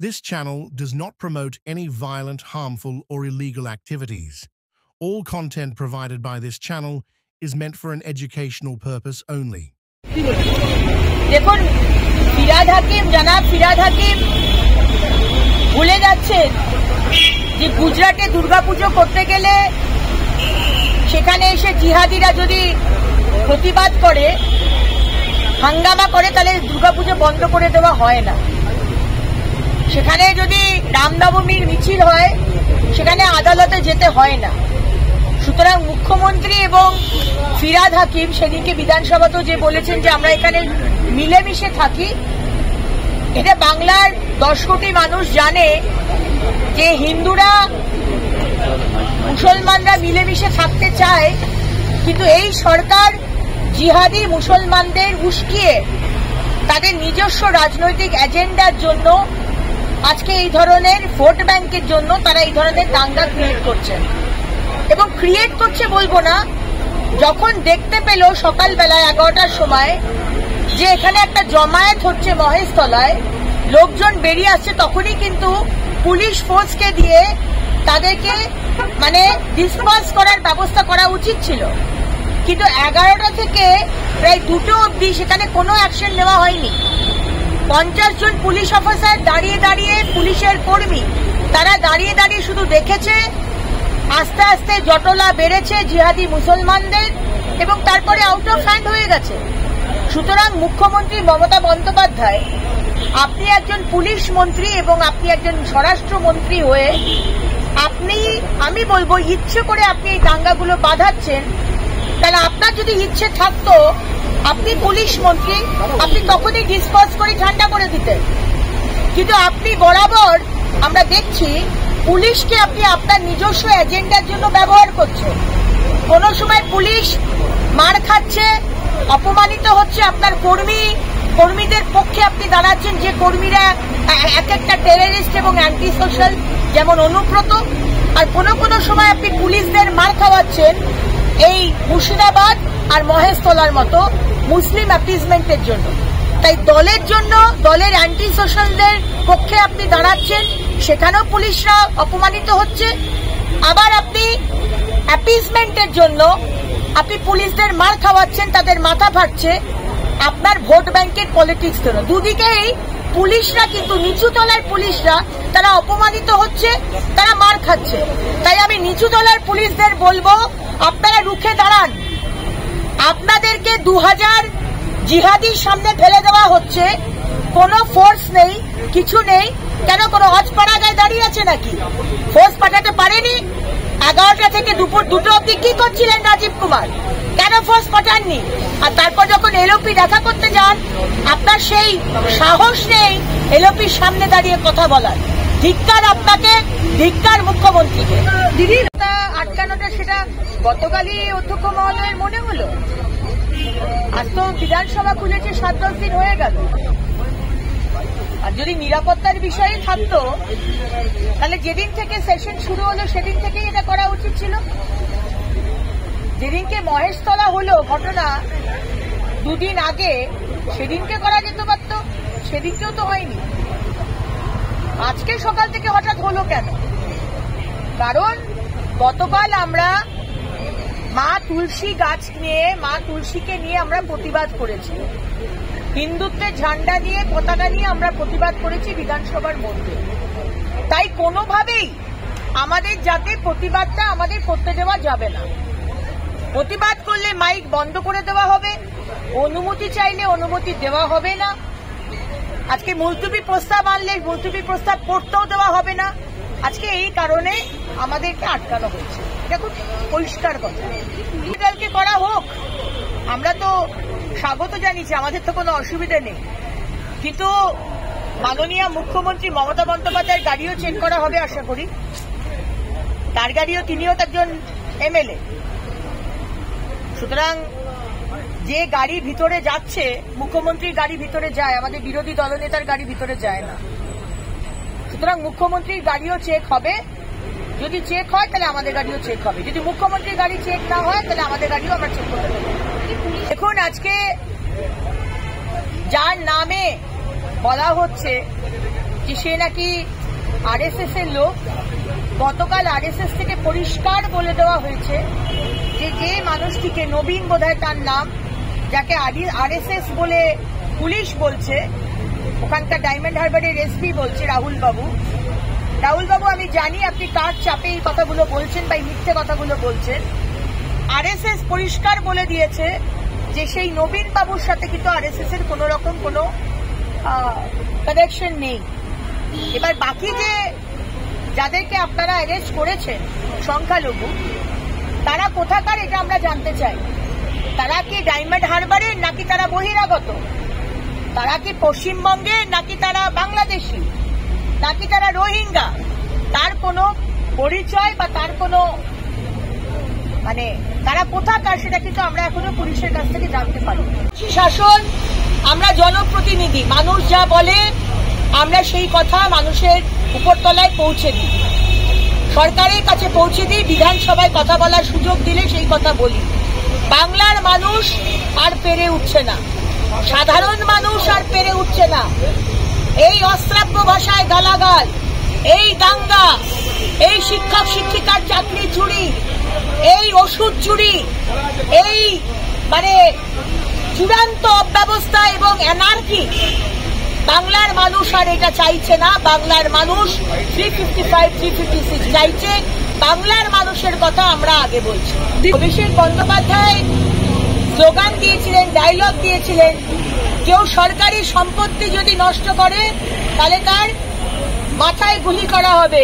This channel does not promote any violent, harmful, or illegal activities. All content provided by this channel is meant for an educational purpose only. দেখুন জনাব ফিরাদ হাকিম ভুলে যাচ্ছেন যে গুজরাটে দুর্গাপুজো করতে গেলে সেখানে এসে জিহাদিরা যদি প্রতিবাদ করে হাঙ্গামা করে তাহলে দুর্গাপুজো বন্ধ করে দেওয়া হয় না। সেখানে যদি রামনবমীর মিছিল হয় সেখানে আদালতে যেতে হয় না। সুতরাং মুখ্যমন্ত্রী এবং ফিরাদ হাকিম সেদিনকে বিধানসভাতেও যে বলেছেন যে আমরা এখানে মিলেমিশে থাকি, এটা বাংলার 10 কোটি মানুষ জানে যে হিন্দুরা মুসলমানরা মিলেমিশে থাকতে চায়, কিন্তু এই সরকার জিহাদি মুসলমানদের উস্কিয়ে তাদের নিজস্ব রাজনৈতিক এজেন্ডার জন্য আজকে এই ধরনের ভোট ব্যাংকের জন্য তারা এই ধরনের দাঙ্গা ক্রিয়েট করছেন। এবং ক্রিয়েট করছে বলবো না, যখন দেখতে পেল সকালবেলায় 11টার সময় যে এখানে একটা জমায়েত হচ্ছে মহেশতলায়, লোকজন বেরিয়ে আসছে, তখনই কিন্তু পুলিশ ফোর্সকে দিয়ে তাদেরকে ডিসপার্স করার ব্যবস্থা করা উচিত ছিল। কিন্তু 11টা থেকে প্রায় 2টো অবধি সেখানে কোনো অ্যাকশন নেওয়া হয়নি। 50 জন পুলিশ অফিসার দাঁড়িয়ে দাঁড়িয়ে, পুলিশের কর্মী তারা দাঁড়িয়ে দাঁড়িয়ে শুধু দেখেছে। আস্তে আস্তে জটলা বেড়েছে জিহাদি মুসলমানদের এবং তারপরে আউট অফ হ্যান্ড হয়ে গেছে। সুতরাং মুখ্যমন্ত্রী মমতা বন্দ্যোপাধ্যায়, আপনি একজন পুলিশ মন্ত্রী এবং আপনি একজন স্বরাষ্ট্রমন্ত্রী হয়ে আমি বলবো ইচ্ছে করে আপনি এই দাঙ্গাগুলো বাঁধাচ্ছেন। তাহলে আপনার যদি ইচ্ছে থাকতো, আপনি পুলিশ মন্ত্রী, আপনি তখনই ডিসপার্স করে ঠান্ডা করে দিতেন। কিন্তু আপনি বরাবর আমরা দেখছি পুলিশকে আপনি আপনার নিজস্ব এজেন্ডার জন্য ব্যবহার করছেন। কোনো সময় পুলিশ মার খাচ্ছে, অপমানিত হচ্ছে, আপনার কর্মীদের পক্ষে আপনি দাঁড়াচ্ছেন যে কর্মীরা এক একটা টেররিস্ট এবং অ্যান্টি সোশ্যাল, যেমন অনুব্রত। আর কোনো সময় আপনি পুলিশদের মার খাওয়াচ্ছেন এই মুর্শিদাবাদ আর মহেশতলার মতো মুসলিম অ্যাপিজমেন্টের জন্য। তাই দলের জন্য, দলের অ্যান্টি সোশ্যালদের পক্ষে আপনি দাঁড়াচ্ছেন, সেখানেও পুলিশরা অপমানিত হচ্ছে। আবার আপনি অ্যাপিজমেন্টের জন্য আপনি পুলিশদের মার খাওয়াচ্ছেন, তাদের মাথা ফাটছে। আপনার ভোট ব্যাংকের পলিটিক্স ধরো, দুদিকেই পুলিশরা কিন্তু নিচু তলার পুলিশরা তারা অপমানিত হচ্ছে, তারা মার খাচ্ছে। তাই আমি নিচু তলার পুলিশদের বলবো, আপনারা রুখে দাঁড়ান। আপনাদেরকে 2000 জিহাদির সামনে ফেলে দেওয়া হচ্ছে, কোনো ফোর্স নেই, কিছু নেই। কেন কোনো অজপাড়াগায় দাঁড়িয়ে আছে নাকি? ফোর্স পাঠাতে পারেনি? 11টা থেকে দুপুর 2টো অব্দি কি করছিলেন রাজীব কুমার? কেন ফোর্স পাঠাননি? আর তারপর যখন এলওপি দেখা করতে যান, আপনার সেই সাহস নেই এলওপির সামনে দাঁড়িয়ে কথা বলার। ধিক্কার আপনাকে, ধিক্কার মুখ্যমন্ত্রীকে। দিদি আটকানোটা সেটা গতকালই অধ্যক্ষ মহোদয়ের মনে হলো। আজ তো বিধানসভা খুলেছে 7-10 দিন হয়ে গেল। আর যদি নিরাপত্তার বিষয়ে থাকতো তাহলে যেদিন থেকে সেশন শুরু হলো সেদিন থেকেই এটা করা উচিত ছিল। যেদিনকে মহেশতলা হলো ঘটনা 2 দিন আগে, সেদিনকে করা যেতে পারত, সেদিনকেও তো হয়নি। আজকে সকাল থেকে হঠাৎ হলো কেন? কারণ গতকাল আমরা মা তুলসী গাছ নিয়ে, মা তুলসীকে নিয়ে আমরা প্রতিবাদ করেছি। হিন্দুত্বের ঝান্ডা নিয়ে, পতাকা নিয়ে আমরা প্রতিবাদ করেছি বিধানসভার মধ্যে। তাই কোনোভাবেই আমাদের যাতে প্রতিবাদটা আমাদের করতে দেওয়া যাবে না। প্রতিবাদ করলে মাইক বন্ধ করে দেওয়া হবে, অনুমতি চাইলে অনুমতি দেওয়া হবে না। আজকে মুলতবি প্রস্তাব আনলে মুলতবি প্রস্তাব করতেও দেওয়া হবে না। আজকে এই কারণে আমাদেরকে আটকানো হয়েছে। এটা খুব পরিষ্কার কথা। দলকে করা হোক, আমরা তো স্বাগত জানিয়েছি, আমাদের তো কোনো অসুবিধা নেই। কিন্তু মাননীয় মুখ্যমন্ত্রী মমতা বন্দ্যোপাধ্যায়ের গাড়িও চেক করা হবে আশা করি। তার গাড়িও, তিনিও একজন এমএলএ। সুতরাং যে গাড়ি ভিতরে যাচ্ছে, মুখ্যমন্ত্রীর গাড়ি ভিতরে যায়, আমাদের বিরোধী দলনেতার গাড়ি ভিতরে যায় না। সুতরাং মুখ্যমন্ত্রীর গাড়িও চেক হবে। যদি চেক হয় তাহলে আমাদের গাড়িও চেক হবে। যদি মুখ্যমন্ত্রীর গাড়ি চেক না হয় তাহলে আমাদের গাড়িও আমরা চেক করতে দেবো। দেখুন, আজকে যার নামে বলা হচ্ছে যে সে নাকি আরএসএস এর লোক। গতকাল আরএসএস থেকে পরিষ্কার বলে দেওয়া হয়েছে যে যে মানুষটিকে, নবীন বোধহয় তার নাম, যাকে আরএসএস বলে পুলিশ বলছে, ওখানকার ডায়মন্ড হারবারের এসপি বলছে রাহুল বাবু, আমি জানি আপনি কার চাপে এই কথাগুলো বলছেন বা এই মিথ্যে কথাগুলো বলছেন। আরএসএস পরিষ্কার বলে দিয়েছে যে সেই নবীন বাবুর সাথে কিন্তু আরএসএস এর কোন রকম কোনো কানেকশন নেই। এবার বাকি যে যাদেরকে আপনারা অ্যারেস্ট করেছেন সংখ্যালঘু, তারা কোথাকার এটা আমরা জানতে চাই। তারা কি ডায়মন্ড হারবারের, নাকি তারা বহিরাগত? তারা কি পশ্চিমবঙ্গের, নাকি তারা বাংলাদেশি, নাকি তারা রোহিঙ্গা? তার কোনো পরিচয় বা তার কোনো তারা কোথাকার সেটা কিন্তু আমরা এখনো পুলিশের কাছ থেকে জানতে পারি। শাসন, আমরা জনপ্রতিনিধি, মানুষ যা বলে আমরা সেই কথা মানুষের উপরতলায় পৌঁছে দিই, সরকারের কাছে পৌঁছে দিই, বিধানসভায় কথা বলার সুযোগ দিলে সেই কথা বলি। বাংলার মানুষ আর পেরে উঠছে না, সাধারণ মানুষ আর পেরে উঠছে না। এই অশ্রাব্য ভাষায় গালাগাল, এই দাঙ্গা, এই শিক্ষক শিক্ষিকার চাকরি চুরি, এই ওষুধ চুরি, এই চূড়ান্ত অব্যবস্থা এবং অ্যানার্কি, বাংলার মানুষ আর এটা চাইছে না। বাংলার মানুষ 355, 356 চাইছে। বাংলার মানুষের কথা আমরা আগে বলছি। অভিষেক বন্দ্যোপাধ্যায় স্লোগান দিয়েছিলেন, ডায়লগ দিয়েছিলেন, কেউ সরকারি সম্পত্তি যদি নষ্ট করে তাহলে তার মাথায় গুলি করা হবে।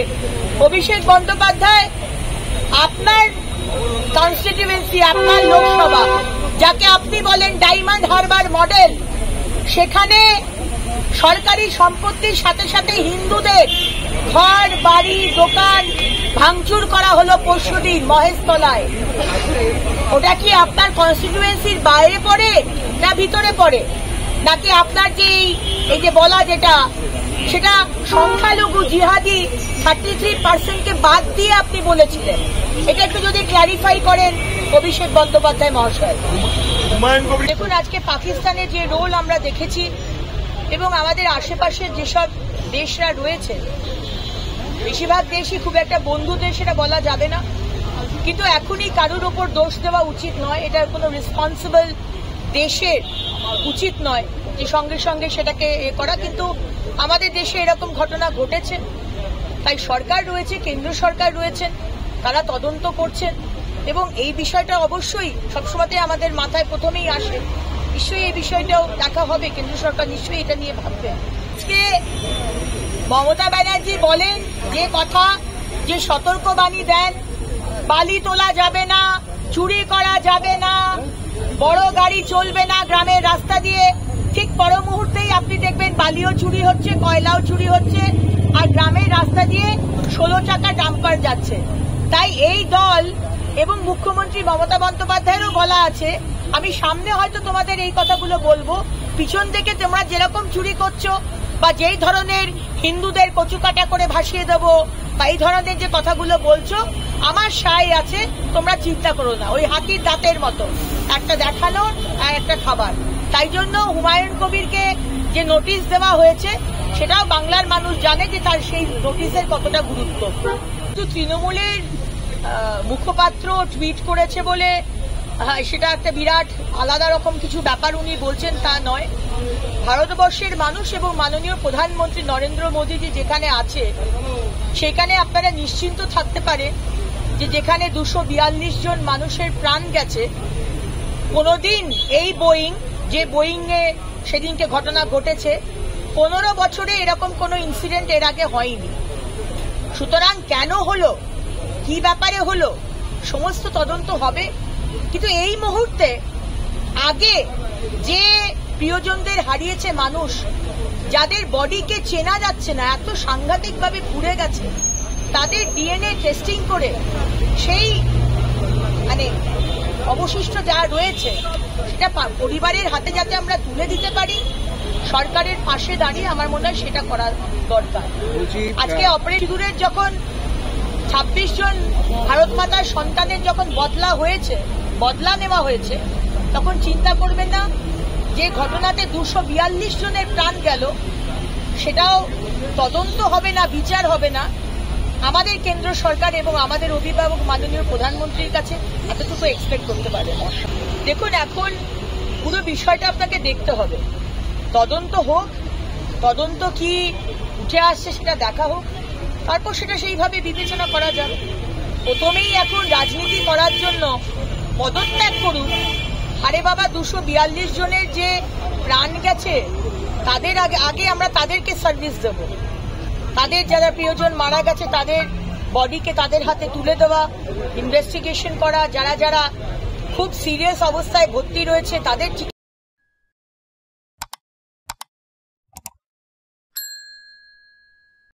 অভিষেক বন্দ্যোপাধ্যায়, আপনার কনস্টিটিউয়েন্সি, আপনার লোকসভা, যাকে আপনি বলেন ডায়মন্ড হারবার মডেল, সেখানে সরকারি সম্পত্তির সাথে সাথে হিন্দুদের ঘর বাড়ি দোকান ভাঙচুর করা হলো পরশুদিন মহেশতলায়। ওটা কি আপনার কনস্টিটিউয়েন্সির বাইরে পড়ে না ভিতরে পড়ে? নাকি আপনার যে এই যে বলা যেটা, সেটা সংখ্যালঘু জিহাদি 33%কে বাদ দিয়ে আপনি বলেছিলেন? এটা একটু যদি ক্ল্যারিফাই করেন অভিষেক বন্দ্যোপাধ্যায় মহাশয়। দেখুন, আজকে পাকিস্তানের যে রোল আমরা দেখেছি এবং আমাদের আশেপাশে যেসব দেশরা রয়েছে, বেশিরভাগ দেশই খুব একটা বন্ধু দেশ, সেটা বলা যাবে না, কিন্তু এখনই কারোর ওপর দোষ দেওয়া উচিত নয়। এটা কোনো রেসপন্সিবল দেশের উচিত নয় যে সঙ্গে সঙ্গে সেটাকে করা, কিন্তু আমাদের দেশে এরকম ঘটনা ঘটেছে। তাই সরকার রয়েছে, কেন্দ্র সরকার রয়েছেন, তারা তদন্ত করছেন এবং এই বিষয়টা অবশ্যই সবসময় আমাদের মাথায় প্রথমেই আসে। নিশ্চয়ই এই বিষয়টাও দেখা হবে, কেন্দ্র সরকার নিশ্চয়ই এটা নিয়ে ভাববে। আজকে মমতা ব্যানার্জি বলেন যে কথা, যে সতর্কবাণী দেন, বালি তোলা যাবে না, চুরি করা যাবে না, বড় গাড়ি চলবে না গ্রামের রাস্তা দিয়ে, ঠিক পর মুহূর্তেই আপনি দেখবেন বালিও চুরি হচ্ছে, কয়লাও চুরি হচ্ছে, আর গ্রামের রাস্তা দিয়ে 16 চাকা ডাম্পার যাচ্ছে। তাই এই দল এবং মুখ্যমন্ত্রী মমতা বন্দ্যোপাধ্যায়েরও বলা আছে, আমি সামনে হয়তো তোমাদের এই কথাগুলো বলবো, পিছন থেকে তোমরা যেরকম চুরি করছো বা যেই ধরনের হিন্দুদের কচুকাটা করে ভাসিয়ে দেবো বা এই ধরনের যে কথাগুলো বলছো, আমার সায় আছে, তোমরা চিন্তা করো না। ওই হাতির দাঁতের মতো একটা দেখানো আর একটা খাবার। তাই জন্য হুমায়ুন কবিরকে যে নোটিশ দেওয়া হয়েছে সেটাও বাংলার মানুষ জানে যে তার সেই নোটিশের কতটা গুরুত্ব। কিন্তু তৃণমূলের মুখপাত্র টুইট করেছে বলে সেটা একটা বিরাট আলাদা রকম কিছু ব্যাপার উনি বলছেন তা নয়। ভারতবর্ষের মানুষ এবং মাননীয় প্রধানমন্ত্রী নরেন্দ্র মোদীজি যেখানে আছে সেখানে আপনারা নিশ্চিন্ত থাকতে পারে যে যেখানে 242 জন মানুষের প্রাণ গেছে, কোনোদিন এই যে বোয়িংয়ে সেদিনকে ঘটনা ঘটেছে, 15 বছরে এরকম কোনো ইনসিডেন্ট এর আগে হয়নি। সুতরাং কেন হলো, কি ব্যাপারে হলো, সমস্ত তদন্ত হবে। কিন্তু এই মুহূর্তে আগে যে প্রিয়জনদের হারিয়েছে মানুষ, যাদের বডিকে চেনা যাচ্ছে না, এত সাংঘাতিকভাবে পুড়ে গেছে, তাদের ডিএনএ টেস্টিং করে সেই অবশিষ্ট যা রয়েছে সেটা পরিবারের হাতে যাতে আমরা তুলে দিতে পারি, সরকারের পাশে দাঁড়িয়ে আমার মনে হয় সেটা করা দরকার। আজকে অপারেশনের যখন 26 জন ভারত মাতার সন্তানের যখন বদলা নেওয়া হয়েছে, তখন চিন্তা করবেন না যে ঘটনাতে 242 জনের প্রাণ গেল, সেটাও তদন্ত হবে না, বিচার হবে না, আমাদের কেন্দ্র সরকার এবং আমাদের অভিভাবক মাননীয় প্রধানমন্ত্রীর কাছে এতটুকু এক্সপেক্ট করতে পারে না। দেখুন, এখন পুরো বিষয়টা আপনাকে দেখতে হবে। তদন্ত হোক, তদন্ত কি উঠে আসছে সেটা দেখা হোক, তারপর সেটা সেইভাবে বিবেচনা করা যাবে। প্রথমেই এখন রাজনীতি করার জন্য পদত্যাগ করুন। আরে বাবা, 242 জনের যে প্রাণ গেছে, তাদের আগে আমরা তাদেরকে সার্ভিস দেব। তাদের যারা প্রিয়জন মারা গেছে তাদের বডিকে তাদের হাতে তুলে দেওয়া, ইনভেস্টিগেশন করা, যারা খুব সিরিয়াস অবস্থায় ভর্তি রয়েছে তাদের চিকিৎসা